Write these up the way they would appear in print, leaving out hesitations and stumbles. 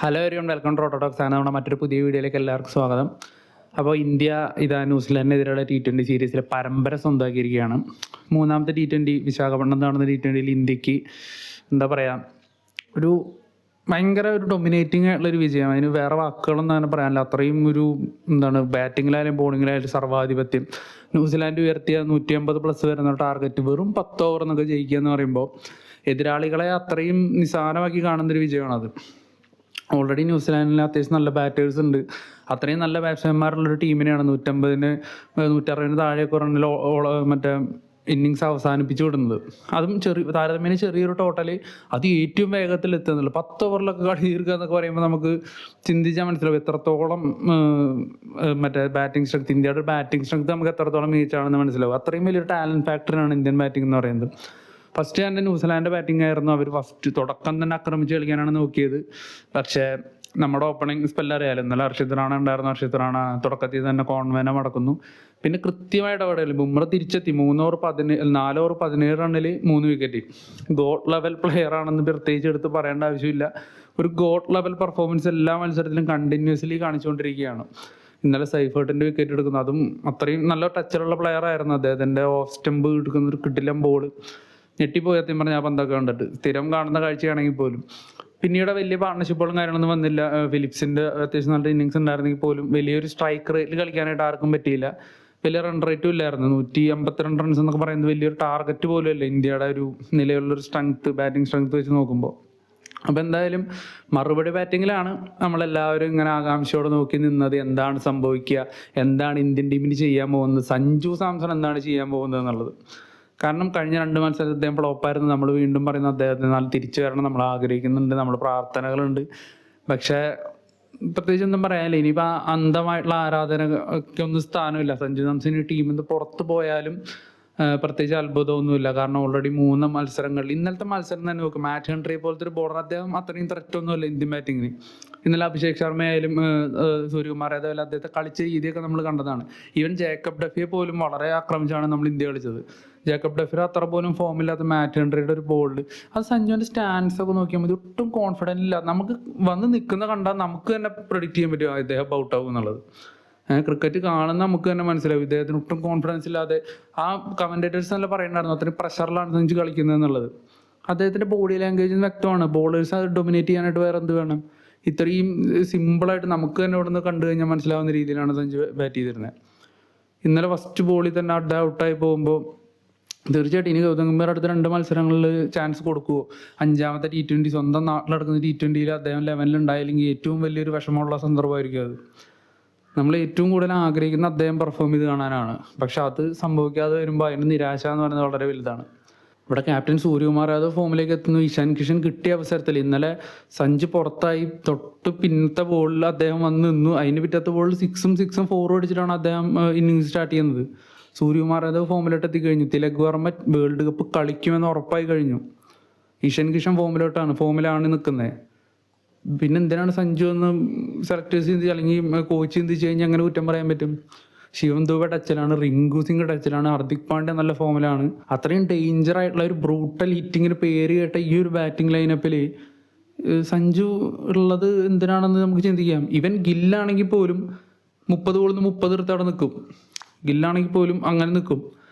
Hello everyone, welcome to ഓട്ടോടോക്സ് ആണ്. നമ്മുടെ മറ്റൊരു പുതിയ വീഡിയോയിലേക്ക് എല്ലാവർക്കും സ്വാഗതം. അപ്പോൾ ഇന്ത്യ ന്യൂസിലാൻഡിനെതിരെയുള്ള T20 സീരീസിലെ പരമ്പര സ്വന്തമാക്കിയിരിക്കുകയാണ്. മൂന്നാമത്തെ T20 വിശാഖപട്ടണം നടന്ന T20യിൽ ഇന്ത്യക്ക് എന്താ പറയുക, ഒരു ഭയങ്കര ഒരു ഡൊമിനേറ്റിംഗ് ആയിട്ടുള്ളൊരു വിജയം. അതിന് വേറെ വാക്കുകളൊന്നും അങ്ങനെ പറയാനില്ല. അത്രയും ഒരു ബാറ്റിങ്ങിലായാലും ബോളിങ്ങിലായാലും സർവാധിപത്യം. ന്യൂസിലാൻഡ് ഉയർത്തിയ 150+ വരുന്ന ടാർഗറ്റ് വെറും 10 ഓവർ എന്നൊക്കെ ജയിക്കുക എന്ന് പറയുമ്പോൾ എതിരാളികളെ അത്രയും നിസ്സാരമാക്കി കാണുന്നൊരു വിജയമാണത്. ഓൾറെഡി ന്യൂസിലാൻഡിൽ അത്യാവശ്യം നല്ല ബാറ്റേഴ്സ് ഉണ്ട്. അത്രയും നല്ല ബാറ്റ്സ്മാൻമാരുള്ളൊരു ടീമിനെയാണ് 150-160 താഴെയൊക്കെ റണ്ണിൽ മറ്റേ ഇന്നിങ്സ് അവസാനിപ്പിച്ചു വിടുന്നത്. അതും താരതമ്യേന ചെറിയൊരു ടോട്ടൽ, അത് ഏറ്റവും വേഗത്തിൽ എത്തുന്നുള്ളൂ. 10 ഓവറിലൊക്കെ കളി തീർക്കുക എന്നൊക്കെ പറയുമ്പോൾ നമുക്ക് ചിന്തിച്ചാൽ മനസ്സിലാവും എത്രത്തോളം ബാറ്റിംഗ് സ്ട്രെങ്ത്, ഇന്ത്യയുടെ ബാറ്റിംഗ് സ്ട്രെങ്ത് നമുക്ക് എത്രത്തോളം മികച്ചാണെന്ന് മനസ്സിലാവും. അത്രയും വലിയൊരു ടാലൻറ്റ് ഫാക്ടറാണ് ഇന്ത്യൻ ബാറ്റിംഗ് എന്ന് പറയുന്നത്. ഫസ്റ്റ് തന്നെ ന്യൂസിലാൻഡ് ബാറ്റിംഗ് ആയിരുന്നു. അവർ ഫസ്റ്റ് തുടക്കം തന്നെ ആക്രമിച്ച് കളിക്കാനാണ് നോക്കിയത്. പക്ഷേ നമ്മുടെ ഓപ്പണിംഗ് സ്പെല്ല് അറിയാലോ, ഇന്നലെ ഹർഷിത് റാണ ഉണ്ടായിരുന്നു. ഹർഷിത് റാണ തുടക്കത്തിൽ തന്നെ കോൺവേനെ മടക്കുന്നു. പിന്നെ കൃത്യമായ ഇടപെടൽ, ബുംറ തിരിച്ചെത്തി. 4 over 17 റണ്ണിൽ 3 wicket. God level player ആണെന്ന് പ്രത്യേകിച്ച് എടുത്ത് പറയേണ്ട ആവശ്യമില്ല. ഒരു ഗോഡ് ലെവൽ പെർഫോമൻസ് എല്ലാ മത്സരത്തിലും കണ്ടിന്യൂസ്ലി കാണിച്ചുകൊണ്ടിരിക്കുകയാണ്. ഇന്നലെ സൈഫേർട്ടിൻ്റെ വിക്കറ്റ് എടുക്കുന്നു, അതും അത്രയും നല്ല ടച്ചിലുള്ള പ്ലെയർ ആയിരുന്നു. അദ്ദേഹത്തിൻ്റെ ഓഫ് സ്റ്റംപ് എടുക്കുന്ന ഒരു കിടിലൻ ബോൾ ഞെട്ടിപ്പോയി സത്യം പറഞ്ഞാൽ. ആ പന്തൊക്കെ കണ്ടിട്ട് സ്ഥിരം കാണുന്ന കാഴ്ചയാണെങ്കിൽ പോലും. പിന്നീട് വലിയ പാർട്ണർഷിപ്പുകളും കാര്യങ്ങളൊന്നും വന്നില്ല. ഫിലിപ്സിൻ്റെ അത്യാവശ്യം നല്ല ഇന്നിങ്സ് ഉണ്ടായിരുന്നെങ്കിൽ പോലും വലിയൊരു സ്ട്രൈക്ക് റേറ്റിൽ കളിക്കാനായിട്ട് ആർക്കും പറ്റിയില്ല. വലിയ റൺ റേറ്റും ഇല്ലായിരുന്നു. 152 റൺസ് എന്നൊക്കെ പറയുന്നത് വലിയൊരു ടാർഗറ്റ് പോലും അല്ല ഇന്ത്യയുടെ ഒരു നിലവിലുള്ളൊരു സ്ട്രെങ്ത്, ബാറ്റിംഗ് സ്ട്രെങ്ത് വെച്ച് നോക്കുമ്പോൾ. അപ്പോൾ എന്തായാലും മറുപടി ബാറ്റിങ്ങിലാണ് നമ്മളെല്ലാവരും ഇങ്ങനെ ആകാംക്ഷയോടെ നോക്കി നിന്നത്. എന്താണ് സംഭവിക്കുക, എന്താണ് ഇന്ത്യൻ ടീമിന് ചെയ്യാൻ പോകുന്നത്, സഞ്ജു സാംസൺ എന്താണ് ചെയ്യാൻ പോകുന്നത് എന്നുള്ളത്. കാരണം കഴിഞ്ഞ 2 മത്സരത്തിൽ അദ്ദേഹം ഫ്ലോപ്പായിരുന്നു. നമ്മൾ വീണ്ടും പറയുന്ന അദ്ദേഹത്തിന് നല്ല തിരിച്ചു വരണം നമ്മൾ ആഗ്രഹിക്കുന്നുണ്ട്, നമ്മൾ പ്രാർത്ഥനകളുണ്ട്. പക്ഷേ പ്രത്യേകിച്ച് ഒന്നും പറയാനില്ല. ഇനിയിപ്പോൾ അന്ധമായിട്ടുള്ള ആരാധനയ്ക്ക് ഒന്നും സ്ഥാനമില്ല. സഞ്ജു സാംസൺ ടീമിൽ നിന്ന് പുറത്ത് പോയാലും പ്രത്യേകിച്ച് അത്ഭുതമൊന്നുമില്ല. കാരണം ഓൾറെഡി 3 മത്സരങ്ങളിൽ, ഇന്നലത്തെ മത്സരം തന്നെ നോക്കും, മാറ്റ് ഹെൻറി പോലത്തെ ഒരു ബോളർ, അദ്ദേഹം അത്രയും ത്രെറ്റൊന്നുമില്ല ഇന്ത്യൻ ബാറ്റിങ്ങിന്. ഇന്നലെ അഭിഷേക് ശർമ്മ ആയാലും സൂര്യകുമാർ യാദവ്, അദ്ദേഹത്തെ കളിച്ച രീതിയൊക്കെ നമ്മൾ കണ്ടതാണ്. ഈവൻ ജേക്കബ് ഡഫിയെ പോലും വളരെ ആക്രമിച്ചാണ് നമ്മൾ ഇന്ത്യ കളിച്ചത്. ജേക്കബ് ഡഫിയുടെ അത്ര പോലും ഫോമില്ലാത്ത മാറ്റ് ഹെൻറിയുടെ ഒരു ബോളിൽ അത് സഞ്ജുവിൻ്റെ സ്റ്റാൻസ് ഒക്കെ നോക്കിയാൽ മതി, ഒട്ടും കോൺഫിഡൻ്റ് ഇല്ല. നമുക്ക് വന്ന് നിൽക്കുന്ന കണ്ടാൽ നമുക്ക് തന്നെ പ്രെഡിക്റ്റ് ചെയ്യാൻ പറ്റും ഇദ്ദേഹം ഔട്ട് ആവും എന്നുള്ളത്. ക്രിക്കറ്റ് കാണുന്ന നമുക്ക് തന്നെ മനസ്സിലാവും ഇദ്ദേഹത്തിന് ഒട്ടും കോൺഫിഡൻസ് ഇല്ലാതെ. ആ കമൻറ്റേറ്റേഴ്സ് നല്ല പറയുന്നുണ്ടായിരുന്നു അത്രയും പ്രഷറിലാണ് സഞ്ജു കളിക്കുന്നത് എന്നുള്ളത്. അദ്ദേഹത്തിൻ്റെ ബോഡി ലാംഗ്വേജ് വ്യക്തമാണ്. ബോളേഴ്സ് അത് ഡൊമിനേറ്റ് ചെയ്യാനായിട്ട് വേറെ എന്ത് വേണം? ഇത്രയും സിമ്പിളായിട്ട് നമുക്ക് തന്നെ ഇവിടെ നിന്ന് കണ്ടു കഴിഞ്ഞാൽ മനസ്സിലാവുന്ന രീതിയിലാണ് സഞ്ജു ബാറ്റ് ചെയ്തിരുന്നത്. ഇന്നലെ ഫസ്റ്റ് ബോളിൽ തന്നെ ഔട്ടായി പോകുമ്പോൾ തീർച്ചയായിട്ടും ഇനി ഗൗതം ഗംഭീർ അടുത്ത 2 മത്സരങ്ങളിൽ ചാൻസ് കൊടുക്കുമോ? 5ാമത്തെ T20, സ്വന്തം നാട്ടിലടക്കുന്ന T20യിൽ അദ്ദേഹം 11ൽ ഉണ്ടായില്ലെങ്കിൽ ഏറ്റവും വലിയൊരു വിഷമമുള്ള സന്ദർഭമായിരിക്കും അത്. നമ്മൾ ഏറ്റവും കൂടുതൽ ആഗ്രഹിക്കുന്ന അദ്ദേഹം പെർഫോം ചെയ്ത് കാണാനാണ്. പക്ഷെ അത് സംഭവിക്കാതെ വരുമ്പോൾ അതിന് നിരാശ എന്ന് പറയുന്നത് വളരെ വലുതാണ്. ഇവിടെ ക്യാപ്റ്റൻ സൂര്യകുമാർ യാദവ് ഫോമിലേക്ക് എത്തുന്നു. ഇഷാൻ കിഷൻ കിട്ടിയ അവസരത്തിൽ ഇന്നലെ സഞ്ജു പുറത്തായി തൊട്ട് പിന്നത്തെ ബോളിൽ അദ്ദേഹം വന്ന് നിന്നു. അതിന് പിറ്റത്തെ ബോളിൽ 6ഉം 4ഉം അടിച്ചിട്ടാണ് അദ്ദേഹം ഇന്നിങ്സ് സ്റ്റാർട്ട് ചെയ്യുന്നത്. സൂര്യകുമാർ യാദവ് ഫോമിലോട്ട് എത്തിക്കഴിഞ്ഞു. തിലക് വർമ്മ വേൾഡ് കപ്പ് കളിക്കുമെന്ന് ഉറപ്പായി കഴിഞ്ഞു. ഇഷാൻ കിഷൻ ഫോമിലാണ് നിൽക്കുന്നത്. പിന്നെ എന്തിനാണ് സഞ്ജു എന്ന് സെലക്ടേഴ്സ് ചിന്തിച്ച് അല്ലെങ്കിൽ കോച്ച് ചിന്തിച്ച് കഴിഞ്ഞാൽ അങ്ങനെ കുറ്റം പറയാൻ പറ്റും? ശിവം ദുബെ ടച്ചിലാണ്, റിങ്കു സിംഗ് ടച്ചിലാണ്, ഹാർദിക് പാണ്ഡ്യ നല്ല ഫോമിലാണ്. അത്രയും ഡേഞ്ചർ ആയിട്ടുള്ള ഒരു ബ്രൂട്ടൽ ഹിറ്റിങ്ങിന് പേര് കേട്ട ഈ ഒരു ബാറ്റിംഗ് ലൈനപ്പിൽ സഞ്ജു ഉള്ളത് എന്തിനാണെന്ന് നമുക്ക് ചിന്തിക്കാം. ഇവൻ ഗില്ലാണെങ്കിൽ പോലും 30 ബോളിൽ നിന്ന് 30 എടുത്ത് അവിടെ നിൽക്കും. ഗില്ലാണെങ്കിൽ പോലും അങ്ങനെ നിൽക്കും.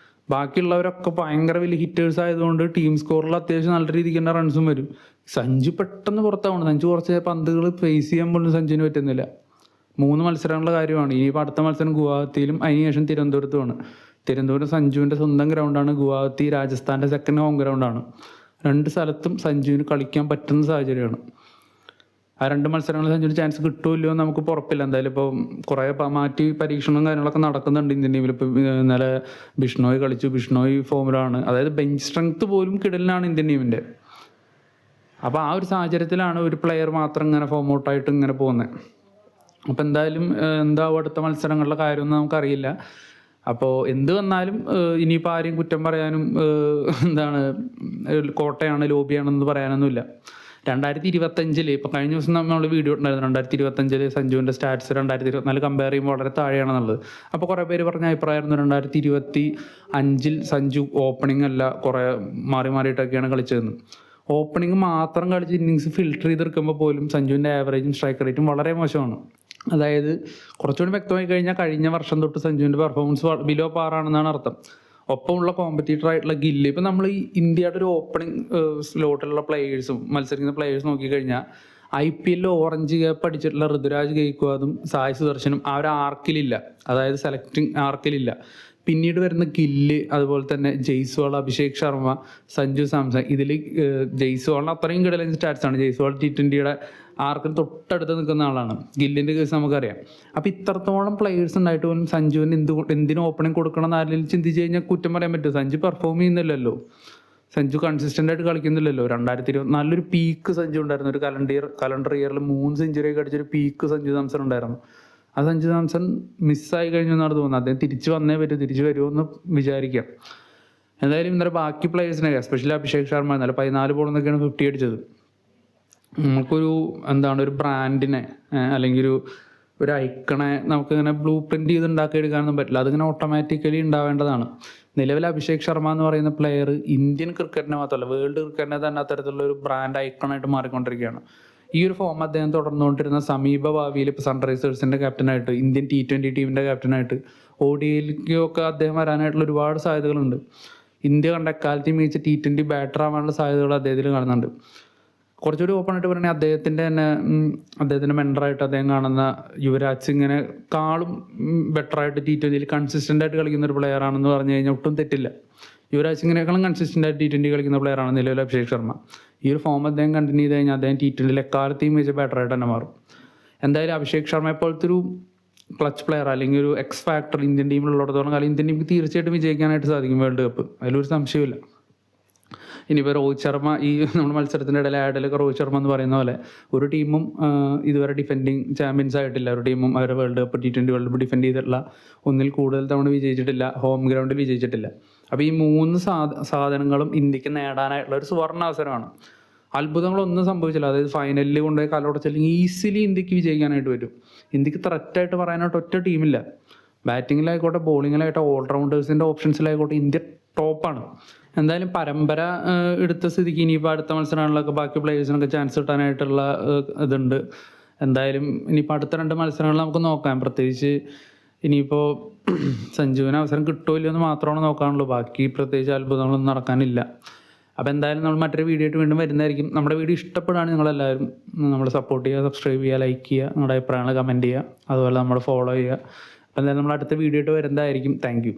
ബാക്കിയുള്ളവരൊക്കെ ഭയങ്കര വലിയ ഹിറ്റേഴ്സ് ആയതുകൊണ്ട് ടീം സ്കോറിൽ അത്യാവശ്യം നല്ല രീതിക്ക് തന്നെ റൺസും വരും. സഞ്ജു പെട്ടെന്ന് പുറത്താവണം. സഞ്ജു കുറച്ച് പന്തുകൾ ഫേസ് ചെയ്യാൻ പോലും സഞ്ജുവിന് പറ്റുന്നില്ല. 3 മത്സരങ്ങളുടെ കാര്യമാണ്. ഇനിയിപ്പോൾ അടുത്ത മത്സരം ഗുവാഹത്തിയിലും അതിനുശേഷം തിരുവനന്തപുരത്തുമാണ്. തിരുവനന്തപുരം സഞ്ജുവിൻ്റെ സ്വന്തം ഗ്രൗണ്ടാണ്. ഗുവാഹത്തി രാജസ്ഥാൻ്റെ സെക്കൻഡ് ഹോം ഗ്രൗണ്ടാണ്. 2 സ്ഥലത്തും സഞ്ജുവിന് കളിക്കാൻ പറ്റുന്ന സാഹചര്യമാണ്. ആ 2 മത്സരങ്ങളിൽ സഞ്ജുവിന് ചാൻസ് കിട്ടുമല്ലോ എന്ന് നമുക്ക് ഉറപ്പില്ല. എന്തായാലും ഇപ്പോൾ കുറേ മാറ്റി പരീക്ഷണവും കാര്യങ്ങളൊക്കെ നടക്കുന്നുണ്ട് ഇന്ത്യൻ ടീമിൽ. ഇപ്പോൾ ഇന്നലെ ബിഷ്ണോയ് കളിച്ചു. ബിഷ്ണോയ് ഫോമിലാണ്. അതായത് ബെഞ്ച് സ്ട്രെങ്ത് പോലും കിടലിനാണ് ഇന്ത്യൻ ടീമിൻ്റെ. അപ്പോൾ ആ ഒരു സാഹചര്യത്തിലാണ് ഒരു പ്ലെയർ മാത്രം ഇങ്ങനെ ഫോം ഔട്ടായിട്ട് ഇങ്ങനെ പോകുന്നത്. അപ്പോൾ എന്തായാലും എന്താവും അടുത്ത മത്സരങ്ങളുടെ കാര്യമൊന്നും നമുക്കറിയില്ല. അപ്പോൾ എന്ത് വന്നാലും ഇനിയിപ്പോൾ ആരെയും കുറ്റം പറയാനും കോട്ടയാണ് ലോബിയാണെന്ന് പറയാനൊന്നുമില്ല. 2025 ഇപ്പോൾ കഴിഞ്ഞ ദിവസം നമ്മൾ വീഡിയോ ഉണ്ടായിരുന്നു. 2025 സഞ്ജുവിൻ്റെ സ്റ്റാറ്റ്സ് 2024 കമ്പയർ ചെയ്യുമ്പോൾ വളരെ താഴെയാണെന്നുള്ളത്. അപ്പോൾ കുറേ പേര് പറഞ്ഞ അഭിപ്രായമായിരുന്നു 2025 സഞ്ജു ഓപ്പണിംഗ് അല്ല, കുറേ മാറിയിട്ടൊക്കെയാണ് കളിച്ചതെന്ന്. ഓപ്പണിംഗ് മാത്രം കളിച്ച് ഇന്നിങ്സ് ഫിൽട്ടർ ചെയ്തെടുക്കുമ്പോൾ പോലും സഞ്ജുവിൻ്റെ ആവറേജും സ്ട്രൈക്ക് റേറ്റും വളരെ മോശമാണ്. അതായത് കുറച്ചുകൂടി വ്യക്തമായി കഴിഞ്ഞാൽ കഴിഞ്ഞ വർഷം തൊട്ട് സഞ്ജുവിൻ്റെ പെർഫോമൻസ് ബിലോ പാറാണെന്നാണ് അർത്ഥം. ഒപ്പമുള്ള കോമ്പറ്റീറ്റർ ആയിട്ടുള്ള ഗില്ല്, ഇപ്പം നമ്മൾ ഈ ഇന്ത്യയുടെ ഒരു ഓപ്പണിംഗ് സ്ലോട്ടിലുള്ള പ്ലേയേഴ്സും മത്സരിക്കുന്ന പ്ലേയേഴ്സ് നോക്കിക്കഴിഞ്ഞാൽ IPL ഓറഞ്ച് ക്യാപ്പ് അടിച്ചിട്ടുള്ള ഋതുരാജ് ഗെയ്ക്വാദും സായ് സുദർശനും ആ ഒരു ആർക്കിലില്ല, അതായത് സെലക്ടിങ് ആർക്കിലില്ല. പിന്നീട് വരുന്ന ഗില്ല്, അതുപോലെ തന്നെ ജയ്സ്വാൾ, അഭിഷേക് ശർമ്മ, സഞ്ജു സാംസൺ. ഇതിൽ ജയ്സ്വാളിന് അത്രയും കിടലൻ സ്റ്റാറ്റ്സ് ആണ്. ജയ്സ്വാൾ T20യുടെ ആർക്കിന് തൊട്ടടുത്ത് നിൽക്കുന്ന ആളാണ്. ഗില്ലിൻ്റെ കേസ് നമുക്കറിയാം. അപ്പോൾ ഇത്രത്തോളം പ്ലേയേഴ്സ് ഉണ്ടായിട്ട് പോലും സഞ്ജുവിന് എന്തിനും ഓപ്പണിംഗ് കൊടുക്കണം എന്ന് ആരെങ്കിലും ചിന്തിച്ച് കഴിഞ്ഞാൽ കുറ്റം പറയാൻ പറ്റും. സഞ്ജു പെർഫോം ചെയ്യുന്നില്ലല്ലോ, സഞ്ജു കൺസിസ്റ്റൻ്റ് ആയിട്ട് കളിക്കുന്നില്ലല്ലോ. 2024 ഒരു പീക്ക് സഞ്ജു ഉണ്ടായിരുന്നു. ഒരു കലണ്ടർ ഇയറിൽ 3 സെഞ്ചുറി ഒക്കെ അടിച്ചൊരു പീക്ക് സഞ്ജു സാംസൺ ഉണ്ടായിരുന്നു. ആ സഞ്ജു സാംസൺ മിസ്സായി കഴിഞ്ഞു എന്നാണ് തോന്നുന്നത്. അദ്ദേഹം തിരിച്ചു വന്നേ പറ്റൂ, തിരിച്ചു വരുമോ എന്ന് വിചാരിക്കാം. എന്തായാലും ഇന്നലെ ബാക്കി പ്ലേയേഴ്സിനെ, എസ്പെഷ്യലി അഭിഷേക് ശർമ്മ ഇന്നലെ 14 ബോളെന്നൊക്കെയാണ് 50 അടിച്ചത്. നമുക്കൊരു ഒരു ബ്രാൻഡിനെ അല്ലെങ്കിൽ ഒരു ഐക്കണെ നമുക്കിങ്ങനെ ബ്ലൂ പ്രിൻറ്റ് ചെയ്ത് ഉണ്ടാക്കിയെടുക്കാനൊന്നും പറ്റില്ല. അതിങ്ങനെ ഓട്ടോമാറ്റിക്കലി ഉണ്ടാവേണ്ടതാണ്. നിലവിൽ അഭിഷേക് ശർമ്മ എന്ന് പറയുന്ന പ്ലെയർ ഇന്ത്യൻ ക്രിക്കറ്റിനെ മാത്രമല്ല വേൾഡ് ക്രിക്കറ്റിനെ തന്നെ അത്തരത്തിലുള്ള ഒരു ബ്രാൻഡ് ഐക്കണായിട്ട് മാറിക്കൊണ്ടിരിക്കുകയാണ്. ഈ ഒരു ഫോം അദ്ദേഹം തുടർന്നുകൊണ്ടിരുന്ന സമീപ ഭാവിയിൽ ഇപ്പോൾ സൺറൈസേഴ്സിൻ്റെ ക്യാപ്റ്റനായിട്ട്, ഇന്ത്യൻ T20 ടീമിൻ്റെ ക്യാപ്റ്റനായിട്ട്, ODIയിലേക്കൊക്കെ അദ്ദേഹം വരാനായിട്ടുള്ള ഒരുപാട് സാധ്യതകളുണ്ട്. ഇന്ത്യ കണ്ട എക്കാലത്തെയും മികച്ച T20 ബാറ്റർ ആവാനുള്ള സാധ്യതകൾ അദ്ദേഹത്തിൽ കാണുന്നുണ്ട്. കുറച്ചുകൂടി ഓപ്പൺ ആയിട്ട് പറയുകയാണെങ്കിൽ അദ്ദേഹത്തിൻ്റെ മെൻറ്ററായിട്ട് അദ്ദേഹം കാണുന്ന യുവരാജ് സിങ്ങിനെ കാളും ബെറ്ററായിട്ട് T20യിൽ കൺസിസ്റ്റൻ്റ് ആയിട്ട് കളിക്കുന്ന ഒരു പ്ലെയർ ആണെന്ന് പറഞ്ഞു കഴിഞ്ഞാൽ ഒട്ടും തെറ്റില്ല. യുവരാജ് സിങ്ങിനേക്കാളും കൺസിസ്റ്റൻ്റ് ആയിട്ട് T20 കളിക്കുന്ന പ്ലെയറാണ് നിലവിൽ അഭിഷേക് ശർമ്മ. ഈ ഒരു ഫോം അദ്ദേഹം കണ്ടിന്യൂ ചെയ്ത് കഴിഞ്ഞാൽ അദ്ദേഹം T20യിൽ എക്കാലത്തെയും മികച്ച ബാറ്ററായിട്ട് തന്നെ മാറും. എന്തായാലും അഭിഷേക് ശർമ്മയെ പോലത്തെ ഒരു ക്ലച്ച് പ്ലെയർ അല്ലെങ്കിൽ ഒരു എക്സ് ഫാക്ടർ ഇന്ത്യൻ ടീമിലുള്ളിടത്തോളം കാലം ഇന്ത്യൻ ടീമിക്ക് തീർച്ചയായിട്ടും വിജയിക്കാനായിട്ട് സാധിക്കും വേൾഡ് കപ്പ്. അതിലൊരു സംശയമില്ല. ഇനിയിപ്പോൾ രോഹിത് ശർമ്മ ഈ നമ്മുടെ മത്സരത്തിൻ്റെ ഇടയിൽ ആഡിലൊക്കെ രോഹിത് ശർമ്മ എന്ന് പറയുന്ന പോലെ ഒരു ടീമും ഇതുവരെ ഡിഫെൻഡിങ് ചാമ്പ്യൻസ് ആയിട്ടില്ല. ഒരു ടീമും അവരെ world cup T20 world cup defend ചെയ്തിട്ടുള്ള ഒന്നിൽ കൂടുതൽ തവണ വിജയിച്ചിട്ടില്ല, ഹോം ഗ്രൗണ്ടിൽ വിജയിച്ചിട്ടില്ല. അപ്പോൾ ഈ 3 സാധനങ്ങളും ഇന്ത്യക്ക് നേടാനായിട്ടുള്ള ഒരു സുവർണ്ണ അവസരമാണ്. അത്ഭുതങ്ങളൊന്നും സംഭവിച്ചില്ല. അതായത് ഫൈനലിൽ കൊണ്ടുപോയി കലോടച്ചില്ലെങ്കിൽ ഈസിലി ഇന്ത്യക്ക് വിജയിക്കാനായിട്ട് പറ്റും. ഇന്ത്യക്ക് ത്രെറ്റായിട്ട് പറയാനായിട്ട് ഒറ്റ ടീമില്ല. ബാറ്റിങ്ങിലായിക്കോട്ടെ, ബോളിങ്ങിലായിക്കോട്ടെ, ഓൾറൗണ്ടേഴ്സിൻ്റെ ഓപ്ഷൻസിലായിക്കോട്ടെ ഇന്ത്യ ടോപ്പാണ്. എന്തായാലും പരമ്പര എടുത്ത സ്ഥിതിക്ക് ഇനിയിപ്പോൾ അടുത്ത മത്സരങ്ങളിലൊക്കെ ബാക്കി പ്ലേയേഴ്സിനൊക്കെ ചാൻസ് കിട്ടാനായിട്ടുള്ള ഇതുണ്ട്. എന്തായാലും ഇനിയിപ്പോൾ അടുത്ത 2 മത്സരങ്ങൾ നമുക്ക് നോക്കാം. പ്രത്യേകിച്ച് ഇനിയിപ്പോൾ സഞ്ജുവിന് അവസരം കിട്ടുമോ ഇല്ലയോ എന്ന് മാത്രമാണ് നോക്കാനുള്ളൂ. ബാക്കി പ്രത്യേകിച്ച് അത്ഭുതങ്ങളൊന്നും നടക്കാനില്ല. അപ്പോൾ എന്തായാലും നമ്മൾ മറ്റൊരു വീഡിയോ ആയിട്ട് വീണ്ടും വരുന്നതായിരിക്കും. നമ്മുടെ വീഡിയോ ഇഷ്ടപ്പെടുകയാണെങ്കിൽ നിങ്ങളെല്ലാവരും നമ്മളെ സപ്പോർട്ട് ചെയ്യുക, സബ്സ്ക്രൈബ് ചെയ്യുക, ലൈക്ക് ചെയ്യുക, നിങ്ങളുടെ അഭിപ്രായങ്ങൾ കമൻറ്റ് ചെയ്യുക, അതുപോലെ നമ്മൾ ഫോളോ ചെയ്യുക. അപ്പോൾ എന്തായാലും നമ്മൾ അടുത്ത വീഡിയോ ആയിട്ട് വരുന്നതായിരിക്കും. Thank you.